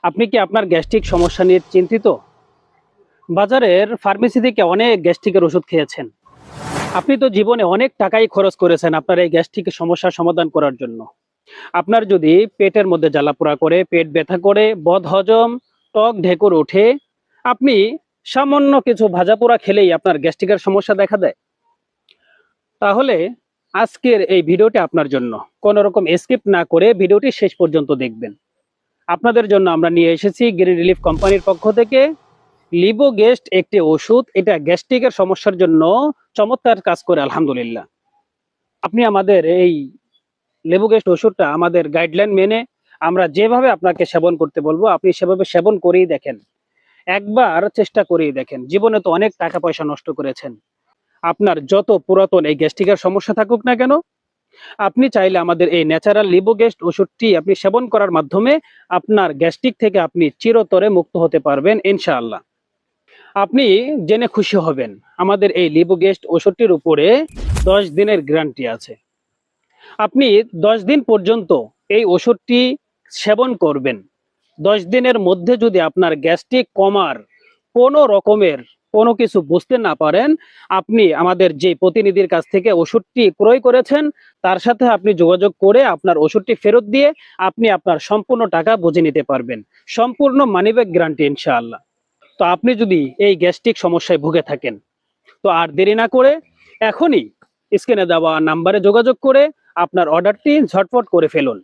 আপনি কি আপনার গ্যাস্ট্রিক সমস্যা নিয়ে চিন্তিত? বাজারের ফার্মেসি থেকে অনেক গ্যাস্ট্রিকের ওষুধ খেয়েছেন। আপনি তো জীবনে অনেক টাকাই খরচ করেছেন আপনার এই গ্যাস্ট্রিকের সমস্যার সমাধান করার জন্য। আপনার যদি পেটের মধ্যে জ্বালাপোড়া করে, পেট ব্যথা করে, বদহজম, টক ঢেকুর ওঠে, আপনি সামান্য কিছু ভাজাপোড়া খেলেই আপনার গ্যাস্ট্রিকের সমস্যা দেখা দেয়, তাহলে আজকের এই ভিডিওটি আপনার জন্য। কোনো রকম স্কিপ না করে ভিডিওটি শেষ পর্যন্ত দেখবেন। আপনাদের জন্য আমরা নিয়ে এসেছি গ্রিন রিলিফ কোম্পানির পক্ষ থেকে লিবোগেস্ট একটি ওষুধ। এটা গ্যাস্ট্রিকের সমস্যার জন্য চমৎকার কাজ করে আলহামদুলিল্লাহ। আপনি আমাদের এই লিবোগেস্ট ওষুধটা আমাদের গাইডলাইন মেনে আমরা যেভাবে আপনাকে সেবন করতে বলবো আপনি সেভাবে সেবন করেই দেখেন। একবার চেষ্টা করেই দেখেন। জীবনে তো অনেক টাকা পয়সা নষ্ট করেছেন। আপনার যত পুরাতন এই গ্যাস্ট্রিকের সমস্যা থাকুক না কেন, আপনি চাইলে আমাদের এই ন্যাচারাল লিবোগেস্ট ওষুধটি আপনি সেবন করার মাধ্যমে আপনার গ্যাস্ট্রিক থেকে আপনি চিরতরে মুক্ত হতে পারবেন ইনশাআল্লাহ। আপনি জেনে খুশি হবেন, আমাদের এই লিবোগেস্ট ওষুধটির উপরে 10 দিনের গ্যারান্টি আছে। আপনি 10 দিন পর্যন্ত এই ওষুধটি সেবন করবেন। 10 দিনের মধ্যে যদি আপনার গ্যাস্ট্রিক কমার কোনো রকমের কোনো কিছু বুঝতে না পারেন, আপনি আমাদের যে প্রতিনিধির কাছ থেকে ওষুধটি ক্রয় করেছেন তার সাথে আপনি যোগাযোগ করে আপনার ওষুধটি ফেরত দিয়ে আপনি আপনার সম্পূর্ণ টাকা বুঝে নিতে পারবেন। সম্পূর্ণ মানিব্যাক গ্যারান্টি ইনশাআল্লাহ। তো আপনি যদি এই গ্যাস্ট্রিক সমস্যায় ভুগে থাকেন, তো আর দেরি না করে এখনই স্ক্রিনে দেওয়া নাম্বারে যোগাযোগ করে আপনার অর্ডারটি ঝটপট করে ফেলুন।